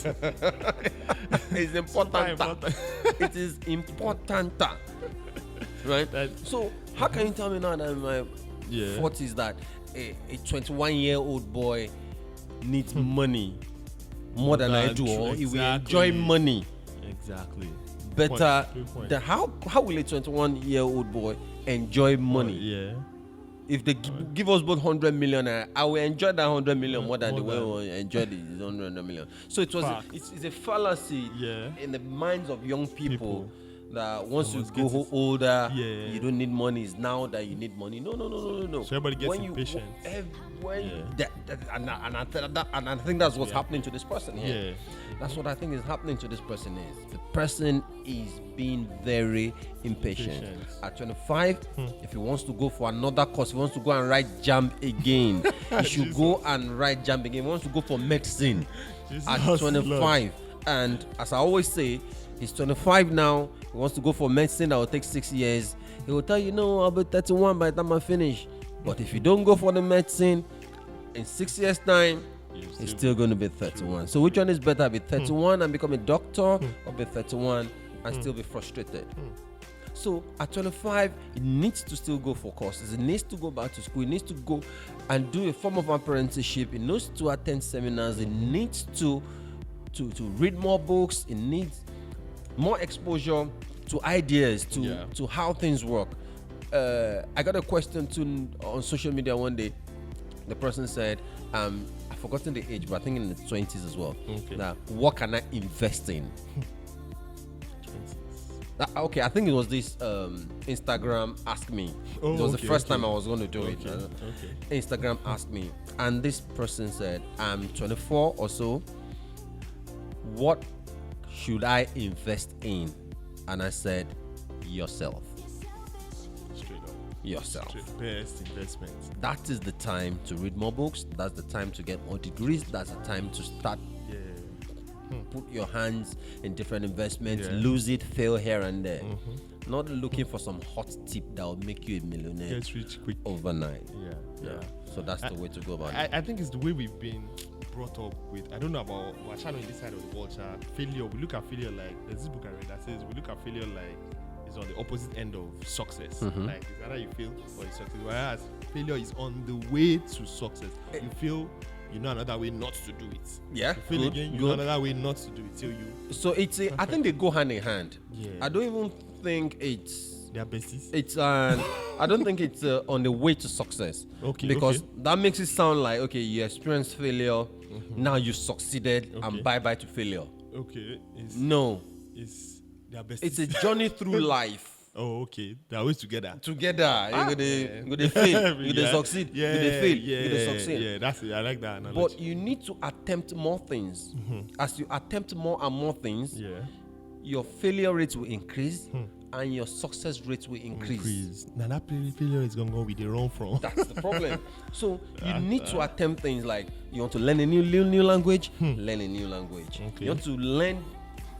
[SPEAKER 1] It's important. It is important. Right? So, how can you tell me now that in my 40s that a 21-year-old boy needs money more than I do, or he will enjoy money
[SPEAKER 2] Exactly.
[SPEAKER 1] better? How will a 21-year-old boy enjoy money? If they give us both 100 million, I will enjoy that 100 million more than the way we enjoyed the 100 million. So it's a fallacy in the minds of young people that once you go older, you don't need money. It's now that you need money. No.
[SPEAKER 2] So everybody gets impatient.
[SPEAKER 1] And I think that's what's happening to this person here. That's what I think is happening to this person is. The person is being very impatient. At 25, if he wants to go for another course, he wants to go and write JAMB again. He should go and write JAMB again. He wants to go for medicine at 25. And as I always say, he's 25 now. He wants to go for medicine that will take 6 years. He will tell you, no, I'll be 31 by the time I finish. But if you don't go for the medicine, in 6 years' time, it's still going to be 31. So which one is better? Be 31 and become a doctor, or be 31 and still be frustrated? So at 25, he needs to still go for courses. He needs to go back to school. He needs to go and do a form of apprenticeship. He needs to attend seminars. He needs to read more books. He needs more exposure to ideas, to how things work. I got a question on social media one day. The person said, I've forgotten the age, but I think in the 20s as well. Now, what can I invest in? 20s. Okay, I think it was this Instagram Ask Me. It was the first time I was going to do it. Instagram Ask Me. And this person said, I'm 24 or so. What should I invest in? And I said, yourself. Yourself.
[SPEAKER 2] Best investment.
[SPEAKER 1] That is the time to read more books. That's the time to get more degrees. That's the time to start. Put your hands in different investments. Lose it, fail here and there. Not looking for some hot tip that will make you a millionaire.
[SPEAKER 2] Get rich quick
[SPEAKER 1] overnight. So that's the way to go about it.
[SPEAKER 2] I think it's the way we've been brought up with. I don't know about Wachano in this side of the world. Failure. We look at failure like there's this book I read that says we look at failure like is on the opposite end of success. Like, is that how you feel, or is success? Whereas failure is on the way to success. You feel you know another way not to do it.
[SPEAKER 1] Yeah.
[SPEAKER 2] You feel again, you know another way not to do it till you.
[SPEAKER 1] So it's I think they go hand in hand.
[SPEAKER 2] Yeah.
[SPEAKER 1] I don't even think it's
[SPEAKER 2] They are besties.
[SPEAKER 1] I don't think it's on the way to success.
[SPEAKER 2] Okay.
[SPEAKER 1] Because that makes it sound like, okay, you experienced failure, now you succeeded,
[SPEAKER 2] Okay.
[SPEAKER 1] and bye bye to failure.
[SPEAKER 2] Okay.
[SPEAKER 1] No,
[SPEAKER 2] They are besties.
[SPEAKER 1] it's a journey through life.
[SPEAKER 2] Oh, okay. They're always together.
[SPEAKER 1] Together, you're gonna fail, you're gonna succeed,
[SPEAKER 2] Yeah,
[SPEAKER 1] you're gonna fail,
[SPEAKER 2] yeah,
[SPEAKER 1] you're gonna succeed.
[SPEAKER 2] Yeah, that's it. I like that analogy.
[SPEAKER 1] But you need to attempt more things. As you attempt more and more things,
[SPEAKER 2] yeah.
[SPEAKER 1] your failure rate will increase and your success rate will increase.
[SPEAKER 2] Now that failure is gonna go with the wrong from.
[SPEAKER 1] That's the problem. So you need to attempt things like you want to learn a new language, learn a new language.
[SPEAKER 2] Okay.
[SPEAKER 1] You want to learn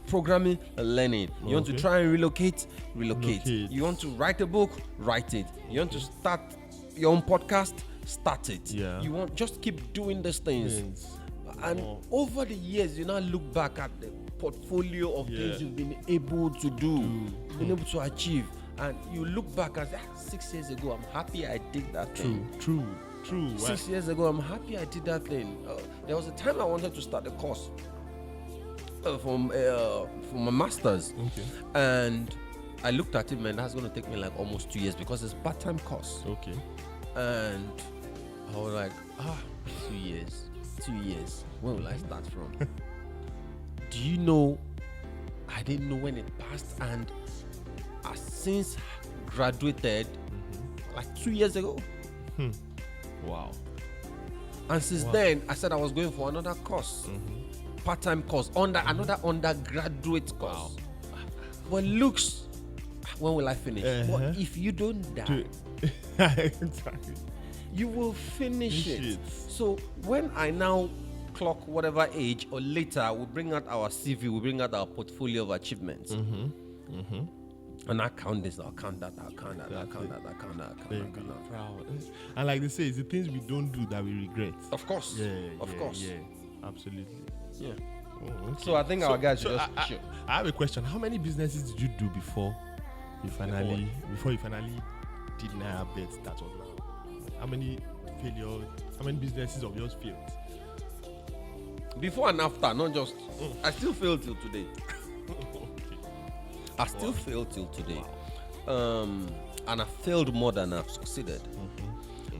[SPEAKER 1] programming, learn it. You want to try and relocate.
[SPEAKER 2] Relocate.
[SPEAKER 1] You want to write a book, write it. You want to start your own podcast, start it.
[SPEAKER 2] Yeah.
[SPEAKER 1] You want just keep doing these things. And over the years, you now look back at the portfolio of things you've been able to do, been able to achieve, and you look back and say, 6 years ago, I'm happy I did that thing.
[SPEAKER 2] True.
[SPEAKER 1] 6 years ago, I'm happy I did that thing. There was a time I wanted to start a course for my master's, and I looked at it, man, that's going to take me like almost 2 years because it's part-time course.
[SPEAKER 2] Okay.
[SPEAKER 1] And I was like, 2 years. When will I start from? Do you know, I didn't know when it passed, and I since graduated like 2 years ago.
[SPEAKER 2] Wow.
[SPEAKER 1] And since then, I said I was going for another course, part-time course, another undergraduate course. But looks, when will I finish? But if you don't die,
[SPEAKER 2] Exactly.
[SPEAKER 1] you will finish it. So when I now clock whatever age or later, we bring out our CV, we bring out our portfolio of achievements. And I count this, I'll count that, I'll count that, I'll count that, I'll count that, I'll count that, I'll count that.
[SPEAKER 2] Proud. And like they say, it's the things we don't do that we regret.
[SPEAKER 1] Of course. Of course.
[SPEAKER 2] Yeah. Absolutely.
[SPEAKER 1] Yeah.
[SPEAKER 2] Oh, okay.
[SPEAKER 1] So I think our guys should
[SPEAKER 2] I have a question. How many businesses did you do before you finally did Naira Bet that was now? How many businesses of yours failed?
[SPEAKER 1] Before and after, not just. I still fail till today. I still fail till today. And I failed more than I've succeeded.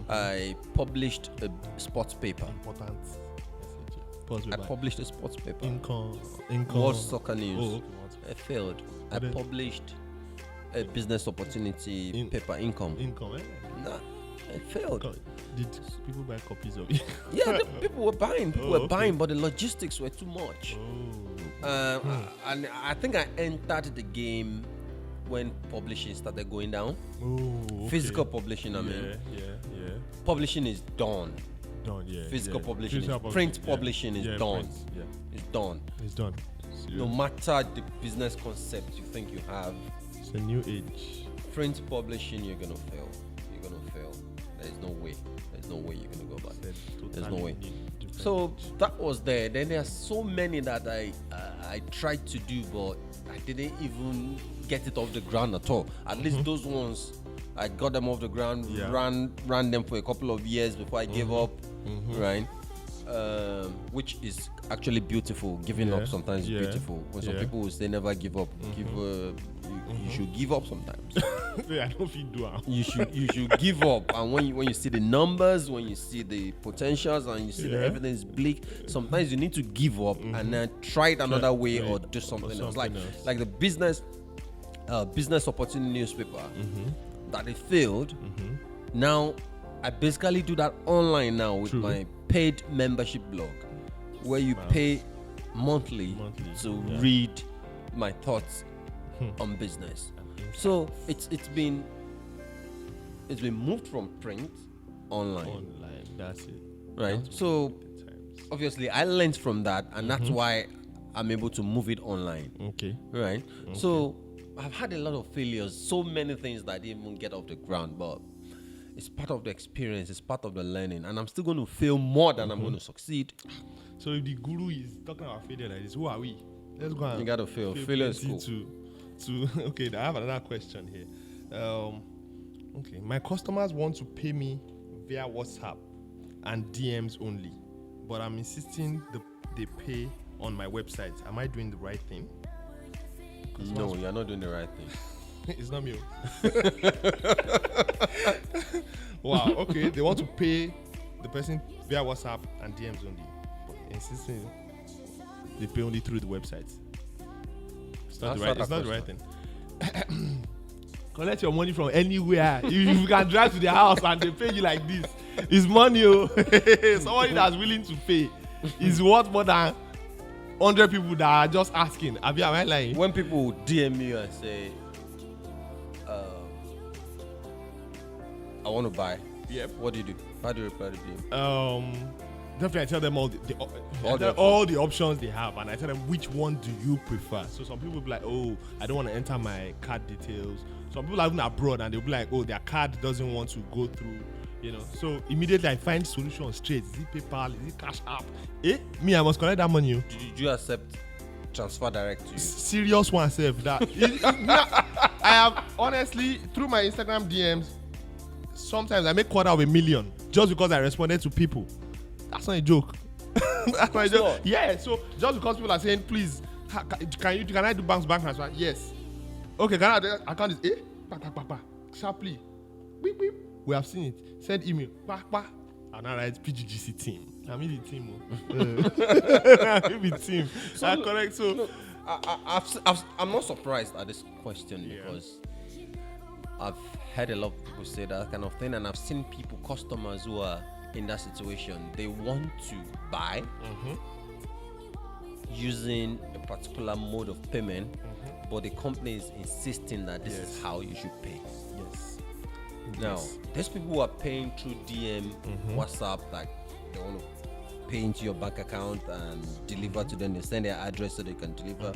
[SPEAKER 1] I published a sports paper.
[SPEAKER 2] Important message.
[SPEAKER 1] I published a sports paper.
[SPEAKER 2] Income.
[SPEAKER 1] World Soccer News.
[SPEAKER 2] Oh, okay.
[SPEAKER 1] I failed. I published a business opportunity paper, Income. Nah, I failed.
[SPEAKER 2] Did people buy copies of it?
[SPEAKER 1] Yeah, people were buying. But the logistics were too much. And I think I entered the game when publishing started going down. Physical publishing, I mean.
[SPEAKER 2] Yeah.
[SPEAKER 1] Publishing is done. Physical publishing print publishing is done. It's done.
[SPEAKER 2] It's done.
[SPEAKER 1] No matter the business concept you think you have,
[SPEAKER 2] it's a new age.
[SPEAKER 1] Print publishing, you're gonna fail. There's no way you're gonna go back. There's no way. So that was there. Then there are so many that I tried to do, but I didn't even get it off the ground at all. At least those ones, I got them off the ground, ran them for a couple of years before I gave up, right? Which is actually beautiful. Giving up sometimes is beautiful. When some people will say never give up, you should give up sometimes.
[SPEAKER 2] I don't feel do
[SPEAKER 1] you should give up. And when you see the numbers, when you see the potentials, and you see that everything is bleak, sometimes you need to give up and then try it another way or do something else. Like the business opportunity newspaper that it failed. Now I basically do that online now with my paid membership blog, where you pay monthly to read my thoughts on business. So it's been moved from print online.
[SPEAKER 2] That's it.
[SPEAKER 1] Right. So obviously I learned from that, and that's why I'm able to move it online.
[SPEAKER 2] Okay.
[SPEAKER 1] Right. Okay. So I've had a lot of failures, so many things that I didn't even get off the ground, but it's part of the experience, it's part of the learning, and I'm still going to fail more than I'm going to succeed.
[SPEAKER 2] So if the guru is talking about failure like this, who are we? Let's go.
[SPEAKER 1] You gotta fail. Failure is cool.
[SPEAKER 2] to okay, I have another question here. Okay, my customers want to pay me via WhatsApp and DMs only, but I'm insisting they pay on my website. Am I doing the right thing?
[SPEAKER 1] No, you're not doing the right thing.
[SPEAKER 2] It's not me. Wow. Okay, they want to pay the person via WhatsApp and DMs only, but insisting they pay only through the website. It's not the right thing. Collect your money from anywhere. If you can drive to the house and they pay you like this, it's money. Somebody that's willing to pay is worth more than 100 people that are just asking. Am I lying?
[SPEAKER 1] When people DM you and say, I want to buy.
[SPEAKER 2] Yep.
[SPEAKER 1] What do you do? How do you reply to DM?
[SPEAKER 2] Definitely I tell them all the options they have, and I tell them which one do you prefer. So some people be like, oh, I don't want to enter my card details. Some people are even abroad and they'll be like, oh, their card doesn't want to go through, So immediately I find solution straight. Is it PayPal? Is it Cash App? Me, I must collect that money.
[SPEAKER 1] Did you accept transfer direct to you?
[SPEAKER 2] Serious one, self. That I have honestly through my Instagram DMs. Sometimes I make $250,000 just because I responded to people. That's not a joke. That's not a joke. Yeah. So just because people are saying, please, can I do bank transfer? Yes. Okay. Can I do account is sharply. Beep, beep. We have seen it. Send email. And I write PGGC team. I'm in the team. I'm in the team. So, correct. So
[SPEAKER 1] look, I'm not surprised at this question because I've heard a lot of people say that kind of thing, and I've seen customers who are in that situation. They want to buy using a particular mode of payment, but the company is insisting that this is how you should pay.
[SPEAKER 2] Yes.
[SPEAKER 1] Now, there's people who are paying through DM, WhatsApp, like they want to pay into your bank account and deliver to them. They send their address so they can deliver.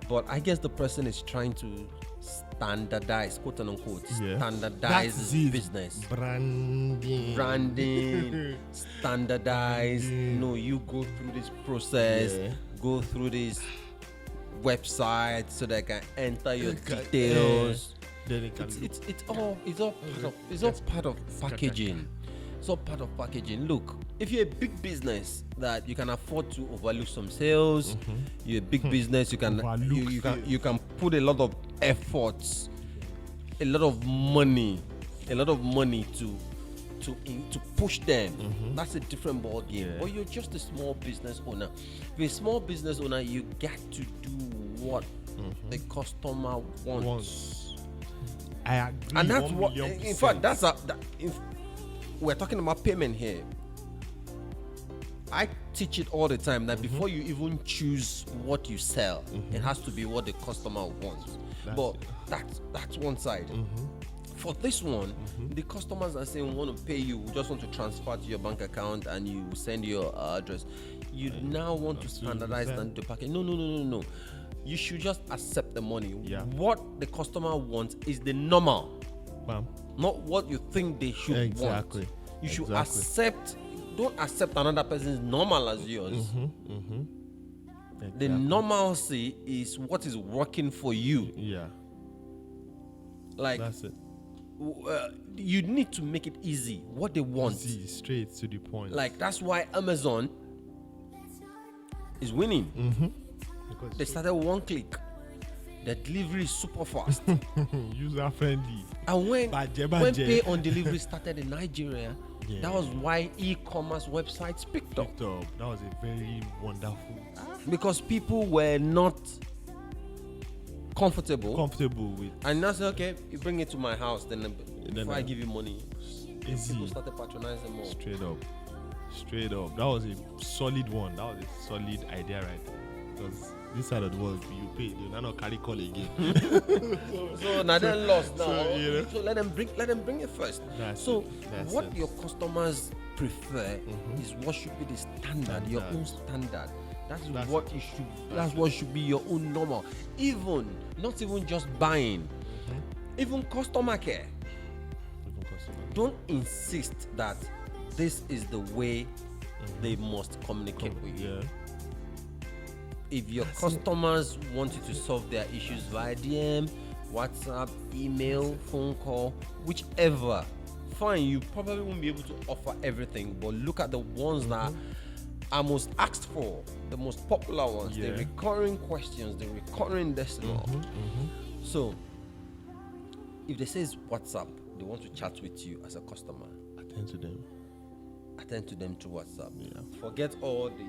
[SPEAKER 1] But I guess the person is trying to standardize, quote unquote, standardize his business. Branding, standardize. You go through this process, go through this website so they can enter your details. It's all part of packaging. It's all part of packaging. Look, if you're a big business that you can afford to overlook some sales, you're a big business, you can put a lot of efforts, a lot of money to push them. That's a different ball game. But you're just a small business owner. If you're a small business owner, you get to do what the customer wants.
[SPEAKER 2] I agree.
[SPEAKER 1] And that's what, in fact, we're talking about payment here. I teach it all the time that before you even choose what you sell, it has to be what the customer wants. That's one side. For this one, the customers are saying we want to pay you, we just want to transfer to your bank account and you send your address. You now want to standardize and do package. No. You should just accept the money. What the customer wants is the normal. Not what you think they should want. You should accept. Don't accept another person's normal as yours. The normalcy is what is working for you. Like
[SPEAKER 2] that's it.
[SPEAKER 1] You need to make it easy. What they want.
[SPEAKER 2] Easy, straight to the point.
[SPEAKER 1] Like that's why Amazon is winning. They started one click. The delivery is super fast.
[SPEAKER 2] User friendly.
[SPEAKER 1] And when pay on delivery started in Nigeria, that was why e-commerce websites picked up.
[SPEAKER 2] That was a very wonderful.
[SPEAKER 1] Because people were not comfortable
[SPEAKER 2] with.
[SPEAKER 1] And now say, okay, you bring it to my house, then before I give you money,
[SPEAKER 2] easy.
[SPEAKER 1] People started patronizing more.
[SPEAKER 2] Straight up. That was a solid one. That was a solid idea right there. Because this side of the world, you pay, you not carry call again.
[SPEAKER 1] so now they're lost now.
[SPEAKER 2] So
[SPEAKER 1] let them bring it first. What your customers prefer is what should be the standard, your own standard. That's what should be your own normal. Not even just buying, even customer care. Don't insist that this is the way they must communicate with you. If your customers want you to solve their issues via DM, WhatsApp, email, phone call, whichever, fine, you probably won't be able to offer everything, but look at the ones that are most asked for, the most popular ones, the recurring questions, the recurring decimal. So, if they say it's WhatsApp, they want to chat with you as a customer,
[SPEAKER 2] Attend to them.
[SPEAKER 1] attend to them through WhatsApp.
[SPEAKER 2] Yeah.
[SPEAKER 1] Forget all the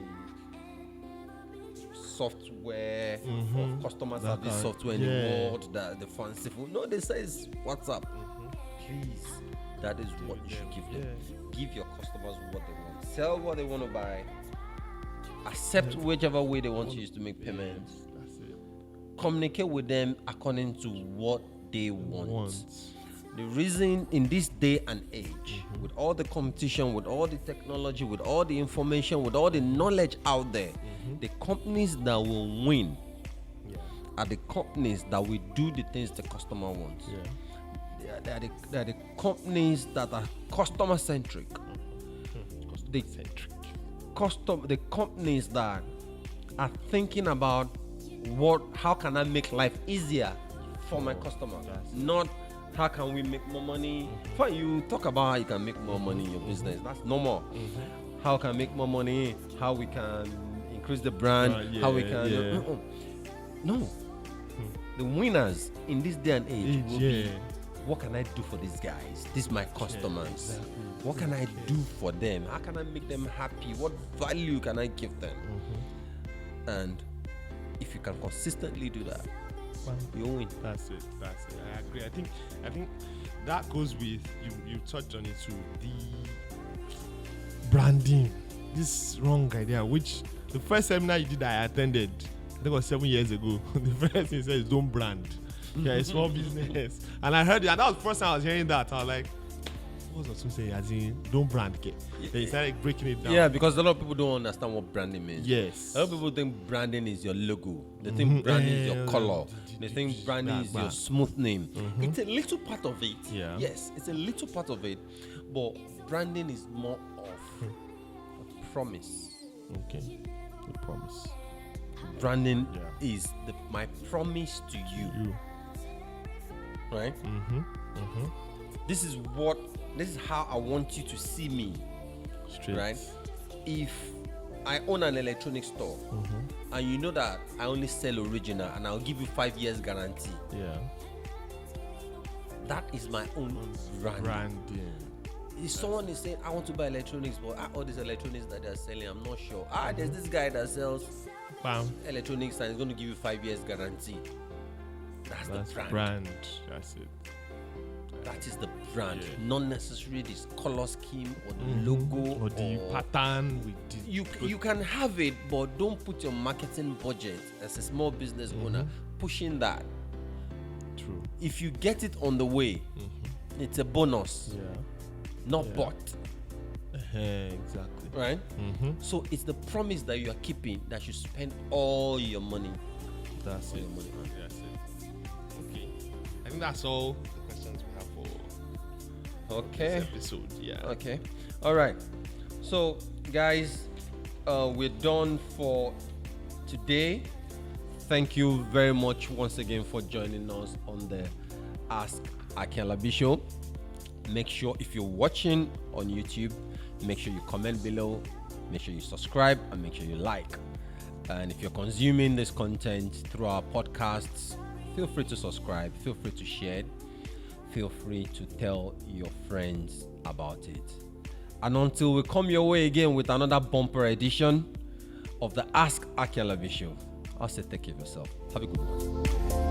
[SPEAKER 1] software of customer service software in the world, that the fanciful. No, they say it's WhatsApp. Please, that is what you should give them. Give your customers what they want. Sell what they want to buy. Accept whichever way they want to use to make payments.
[SPEAKER 2] That's it.
[SPEAKER 1] Communicate with them according to what they want. The reason in this day and age, with all the competition, with all the technology, with all the information, with all the knowledge out there, the companies that will win are the companies that will do the things the customer wants. They are the companies that are customer centric. The companies that are thinking about how can I make life easier for my customer, not how can we make more money. Fine, you talk about how you can make more money in your business. That's normal. How can I make more money? How we can increase the brand? How we can? No. The winners in this day and age will be, what can I do for these guys? These my customers. What can I do for them? How can I make them happy? What value can I give them? And if you can consistently do that, you win.
[SPEAKER 2] That's it. I agree. I think that goes with you touched on it too. The branding. This wrong idea, which the first seminar you did I attended, I think it was 7 years ago. The first thing says don't brand. Yeah, a small business. And I heard it, and that was the first time I was hearing that. I was like, what was I saying? As in, don't brand. Okay. They started breaking it down.
[SPEAKER 1] Yeah, because a lot of people don't understand what branding means.
[SPEAKER 2] Yes.
[SPEAKER 1] A lot of people think branding is your logo. They think branding is your color. They think branding is your smooth name. It's a little part of it.
[SPEAKER 2] Yeah.
[SPEAKER 1] Yes, it's a little part of it. But branding is more of a promise.
[SPEAKER 2] Okay. The promise.
[SPEAKER 1] Branding is my promise to you. Right? This is how I want you to see me.
[SPEAKER 2] Straight.
[SPEAKER 1] Right? If I own an electronics store and you know that I only sell original and I'll give you 5 years guarantee.
[SPEAKER 2] Yeah.
[SPEAKER 1] That is my own branding. If someone is saying, I want to buy electronics, but all these electronics that they're selling, I'm not sure. There's this guy that sells electronics and he's going to give you 5 years guarantee. That's the brand.
[SPEAKER 2] That's it.
[SPEAKER 1] That is the brand. Not necessarily this color scheme or the logo
[SPEAKER 2] or the pattern.
[SPEAKER 1] You can have it, but don't put your marketing budget as a small business owner pushing that.
[SPEAKER 2] True.
[SPEAKER 1] If you get it on the way, it's a bonus. Not bought.
[SPEAKER 2] Exactly.
[SPEAKER 1] Right? So it's the promise that you are keeping that you spend all your money.
[SPEAKER 2] That's it. That's it. Okay. I think that's all the questions we have for this episode. Yeah.
[SPEAKER 1] Okay. All right. So, guys, we're done for today. Thank you very much once again for joining us on the Ask Akin Alabi Show. Make sure if you're watching on YouTube, make sure you comment below, make sure you subscribe, and make sure you like. And if you're consuming this content through our podcasts, feel free to subscribe, feel free to share it, feel free to tell your friends about it. And until we come your way again with another bumper edition of the Ask Akin Alabi Show, I'll say take care of yourself. Have a good one.